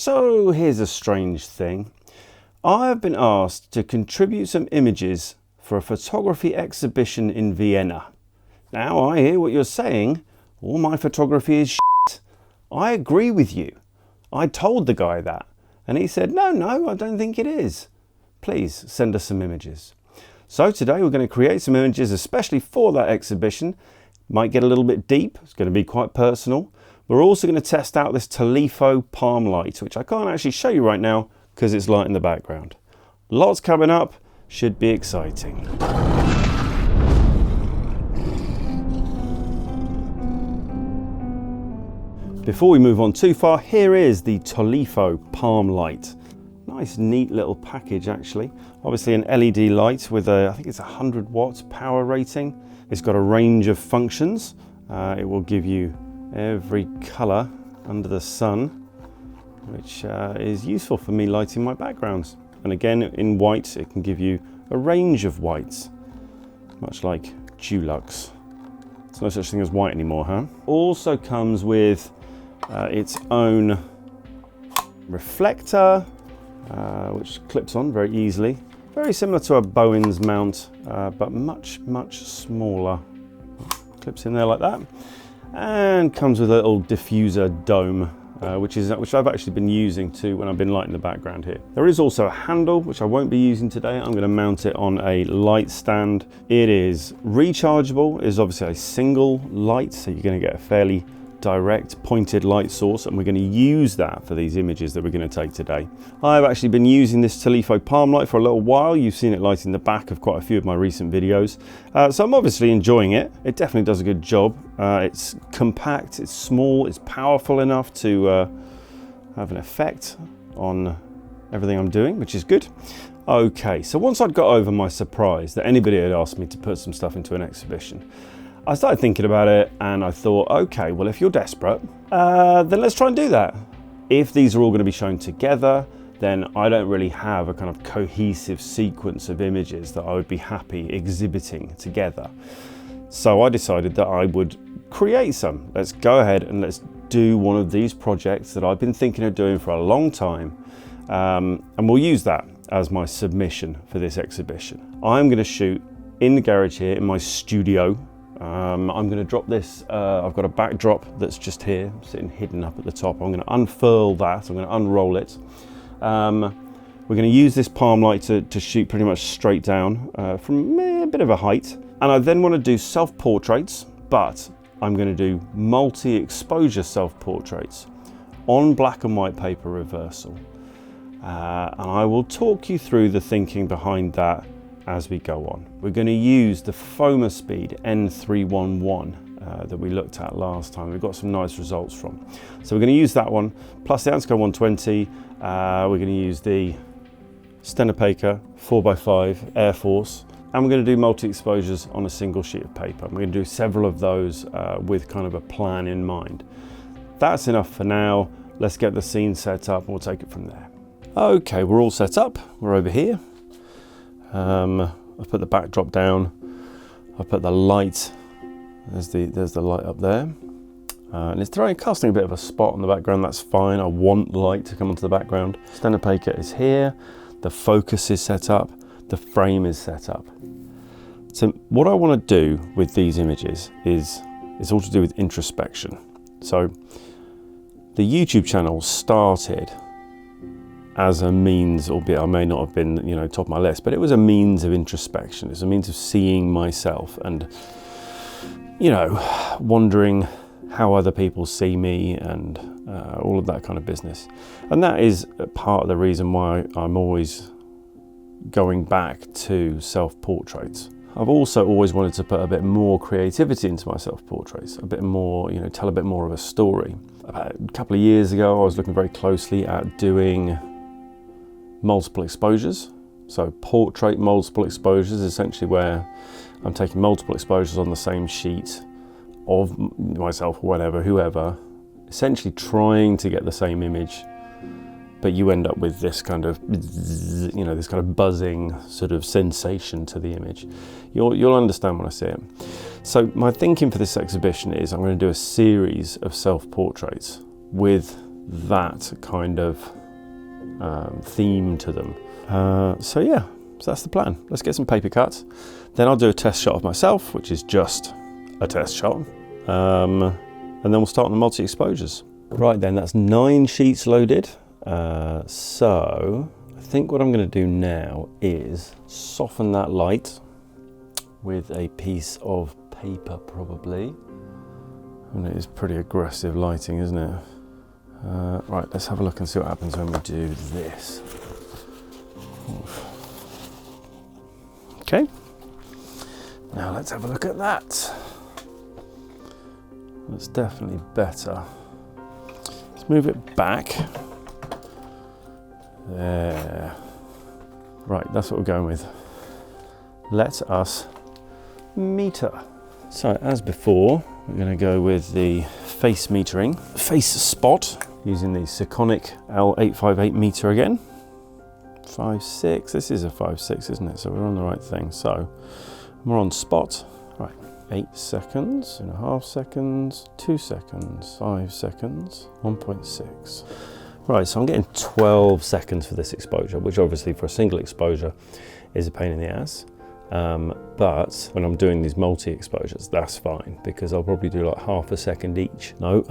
So here's a strange thing. I have been asked to contribute some images for a photography exhibition in Vienna. Now I hear what you're saying, all my photography is shit. I agree with you. I told the guy that and he said, no, I don't think it is. Please send us some images. So today we're going to create some images especially for that exhibition. Might get a little bit deep, it's going to be quite personal. We're also going to test out this Tolifo Palm Light, which I can't actually show you right now because it's light in the background. Lots coming up, should be exciting. Before we move on too far, here is the Tolifo Palm Light. Nice neat little package actually. Obviously an LED light with I think it's 100 watts power rating. It's got a range of functions. It will give you every colour under the sun, which is useful for me lighting my backgrounds. And again, in white, it can give you a range of whites, much like Dulux. It's no such thing as white anymore, huh? Also comes with its own reflector, which clips on very easily. Very similar to a Bowen's mount, but much smaller. Clips in there like that. And comes with a little diffuser dome, which I've actually been using too when I've been lighting the background here. There is also a handle, which I won't be using today. I'm going to mount it on a light stand. It is rechargeable. It is obviously a single light, so you're going to get a fairly direct pointed light source, and we're going to use that for these images that we're going to take today. I've actually been using this Tolifo Palm Light for a little while. You've seen it lighting the back of quite a few of my recent videos, so I'm obviously enjoying it. It definitely does a good job. It's compact, it's small, it's powerful enough to have an effect on everything I'm doing, which is good. Okay, so once I'd got over my surprise that anybody had asked me to put some stuff into an exhibition, I started thinking about it and I thought, okay, well, if you're desperate, then let's try and do that. If these are all going to be shown together, then I don't really have a kind of cohesive sequence of images that I would be happy exhibiting together. So I decided that I would create some. Let's go ahead and let's do one of these projects that I've been thinking of doing for a long time. And we'll use that as my submission for this exhibition. I'm going to shoot in the garage here in my studio. I'm going to drop this, I've got a backdrop that's just here, sitting hidden up at the top. I'm going to unfurl that, I'm going to unroll it. We're going to use this palm light to shoot pretty much straight down from a bit of a height. And I then want to do self-portraits, but I'm going to do multi-exposure self-portraits on black and white paper reversal. And I will talk you through the thinking behind that as we go on. We're going to use the Speed N311 that we looked at last time. We've got some nice results from. So we're going to use that one, plus the Ansco 120. We're going to use the Stenopeka 4x5 Air Force, and we're going to do multi-exposures on a single sheet of paper. We're going to do several of those with kind of a plan in mind. That's enough for now. Let's get the scene set up and we'll take it from there. Okay, we're all set up. We're over here. I've put the backdrop down, I've put the light, there's the light up there, and it's casting a bit of a spot on the background. That's fine, I want light to come onto the background. Stenopeka is here, the focus is set up, the frame is set up. So what I want to do with these images is it's all to do with introspection. So the YouTube channel started as a means, albeit I may not have been, top of my list, but it was a means of introspection. It's a means of seeing myself and, wondering how other people see me and all of that kind of business. And that is part of the reason why I'm always going back to self-portraits. I've also always wanted to put a bit more creativity into my self-portraits, a bit more, tell a bit more of a story. About a couple of years ago, I was looking very closely at doing multiple exposures. So portrait multiple exposures, essentially where I'm taking multiple exposures on the same sheet of myself or whatever, whoever, essentially trying to get the same image, but you end up with this kind of, this kind of buzzing sort of sensation to the image. You'll understand when I see it. So my thinking for this exhibition is I'm going to do a series of self-portraits with that kind of theme to them. So yeah, so that's the plan. Let's get some paper cuts. Then I'll do a test shot of myself, which is just a test shot. And then we'll start on the multi-exposures. Right then, that's 9 sheets loaded. So I think what I'm going to do now is soften that light with a piece of paper probably. And it is pretty aggressive lighting, isn't it? Right, let's have a look and see what happens when we do this. Okay, now let's have a look at that. That's definitely better. Let's move it back. There. Right, that's what we're going with. Let us meter. So as before, we're going to go with the face metering, face spot, using the Sekonic L858 meter again. 5.6, this is a 5.6, isn't it? So we're on the right thing. So we're on spot. Right, 8 seconds, 2.5 seconds, 2 seconds, 5 seconds, 1.6. Right, so I'm getting 12 seconds for this exposure, which obviously for a single exposure is a pain in the ass. But when I'm doing these multi-exposures, that's fine, because I'll probably do like half a second each. No,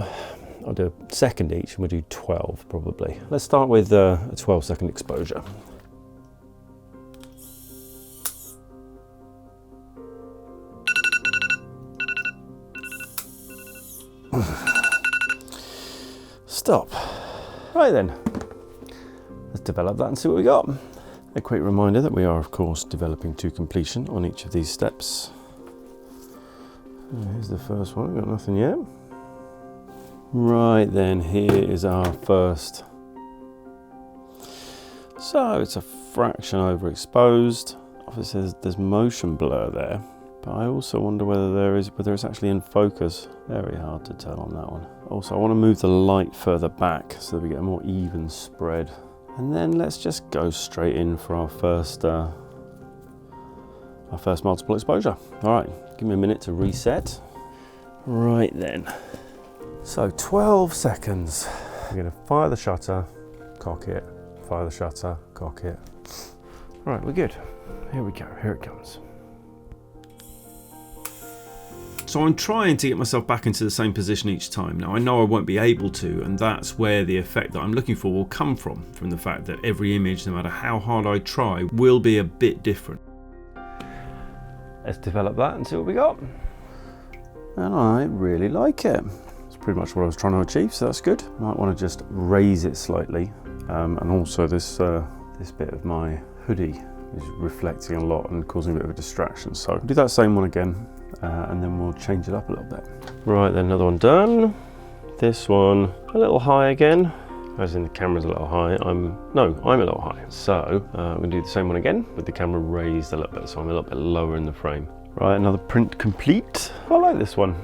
I'll do a second each and we'll do 12 probably. Let's start with a 12-second exposure. Stop. Right then, let's develop that and see what we got. A quick reminder that we are of course developing to completion on each of these steps. Here's the first one, we've got nothing yet. Right then, here is our first. So it's a fraction overexposed. Obviously there's motion blur there, but I also wonder whether it's actually in focus. Very hard to tell on that one. Also, I want to move the light further back so that we get a more even spread. And then let's just go straight in for our first multiple exposure. All right, give me a minute to reset. Right then. So 12 seconds. We're going to fire the shutter, cock it, fire the shutter, cock it. All right, we're good. Here we go, here it comes. So I'm trying to get myself back into the same position each time. Now I know I won't be able to, and that's where the effect that I'm looking for will come from the fact that every image, no matter how hard I try, will be a bit different. Let's develop that and see what we got. And I really like it. It's pretty much what I was trying to achieve, so that's good. Might want to just raise it slightly. And also this bit of my hoodie is reflecting a lot and causing a bit of a distraction. So I'll do that same one again. And then we'll change it up a little bit. Right, then another one done. This one a little high again, as in the camera's a little high. I'm a little high. So I'm gonna do the same one again with the camera raised a little bit, so I'm a little bit lower in the frame. Right, another print complete. I like this one,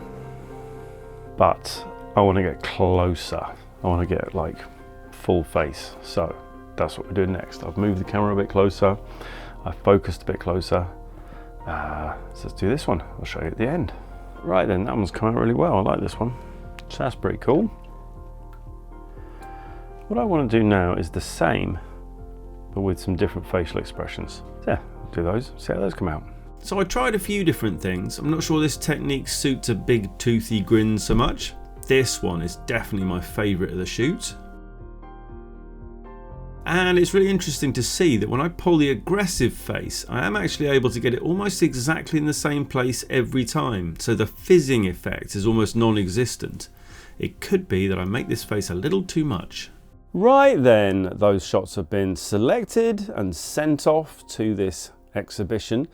but I want to get closer. I want to get like full face. So that's what we're doing next. I've moved the camera a bit closer. I've focused a bit closer. So let's do this one. I'll show you at the end. Right then, that one's come out really well. I like this one. So that's pretty cool. What I want to do now is the same, but with some different facial expressions. So yeah, do those, see how those come out. So I tried a few different things. I'm not sure this technique suits a big toothy grin so much. This one is definitely my favorite of the shoot. And it's really interesting to see that when I pull the aggressive face, I am actually able to get it almost exactly in the same place every time. So the fizzing effect is almost non-existent. It could be that I make this face a little too much. Right then, those shots have been selected and sent off to this exhibition.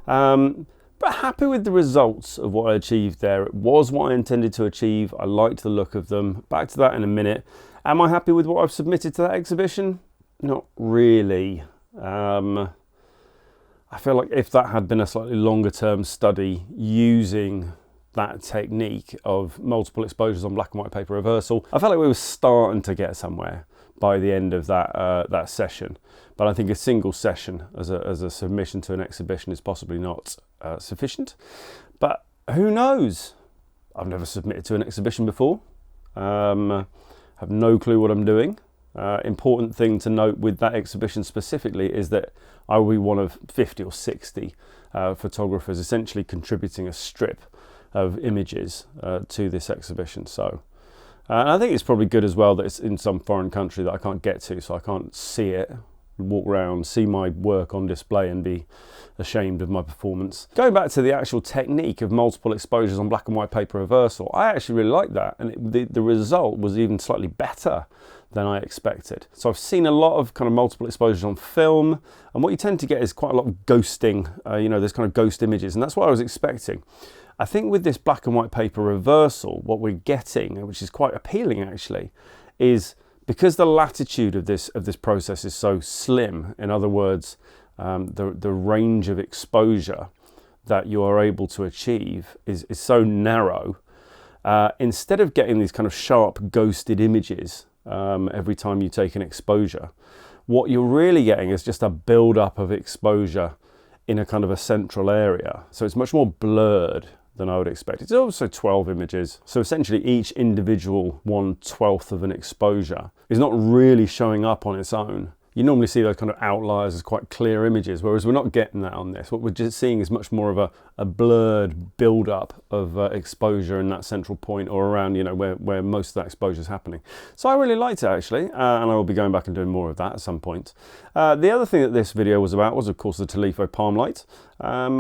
But happy with the results of what I achieved there. It was what I intended to achieve. I liked the look of them. Back to that in a minute. Am I happy with what I've submitted to that exhibition? Not really. I feel like if that had been a slightly longer term study using that technique of multiple exposures on black and white paper reversal, I felt like we were starting to get somewhere by the end of that session. But I think a single session as a submission to an exhibition is possibly not sufficient. But who knows? I've never submitted to an exhibition before. have no clue what I'm doing. Important thing to note with that exhibition specifically is that I will be one of 50 or 60 photographers essentially contributing a strip of images to this exhibition. So and I think it's probably good as well that it's in some foreign country that I can't get to, so I can't see it, walk around, see my work on display and be ashamed of my performance. Going back to the actual technique of multiple exposures on black and white paper reversal, I actually really like that, and the result was even slightly better than I expected. So I've seen a lot of kind of multiple exposures on film, and what you tend to get is quite a lot of ghosting, there's kind of ghost images, and that's what I was expecting. I think with this black and white paper reversal, what we're getting, which is quite appealing actually, is because the latitude of this process is so slim, in other words, the range of exposure that you are able to achieve is so narrow, instead of getting these kind of sharp ghosted images every time you take an exposure, what you're really getting is just a build-up of exposure in a kind of a central area. So it's much more blurred than I would expect. It's also 12 images, so essentially each individual 1/12 of an exposure is not really showing up on its own. You normally see those kind of outliers as quite clear images, whereas we're not getting that on this. What we're just seeing is much more of a blurred build-up of exposure in that central point, or around, where most of that exposure is happening. So I really liked it actually, and I will be going back and doing more of that at some point. The other thing that this video was about was, of course, the Tolifo Palm Light,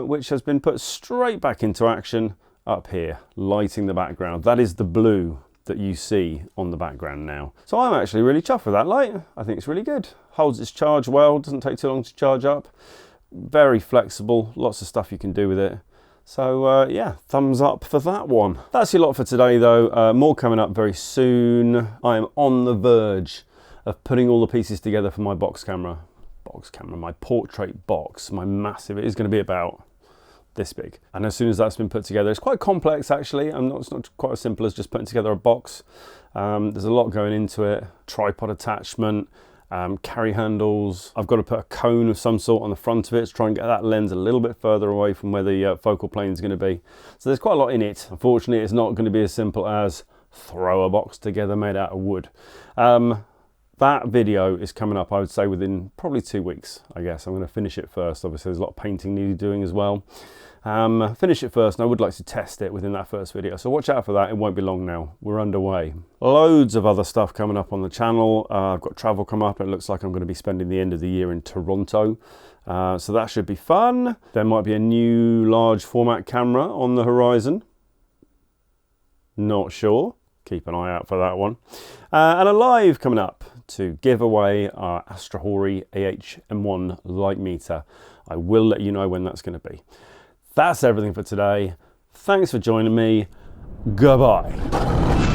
which has been put straight back into action up here, lighting the background. That is the blue that you see on the background now. So I'm actually really chuffed with that light. I think it's really good. Holds its charge well, doesn't take too long to charge up. Very flexible, lots of stuff you can do with it. So yeah, thumbs up for that one. That's your lot for today though. More coming up very soon. I am on the verge of putting all the pieces together for my my portrait box, my massive, it is going to be about this big, and as soon as that's been put together, it's quite complex actually. It's not quite as simple as just putting together a box. There's a lot going into it. Tripod attachment, carry handles. I've got to put a cone of some sort on the front of it to try and get that lens a little bit further away from where the focal plane is going to be. So there's quite a lot in it. Unfortunately, it's not going to be as simple as throw a box together made out of wood. That video is coming up, I would say, within probably 2 weeks, I guess. I'm going to finish it first. Obviously, there's a lot of painting needed doing as well. Finish it first, and I would like to test it within that first video. So watch out for that. It won't be long now. We're underway. Loads of other stuff coming up on the channel. I've got travel come up. It looks like I'm going to be spending the end of the year in Toronto. So that should be fun. There might be a new large format camera on the horizon. Not sure. Keep an eye out for that one. And a live coming up to give away our Astrahori AH-M1 light meter. I will let you know when that's going to be. That's everything for today. Thanks for joining me. Goodbye.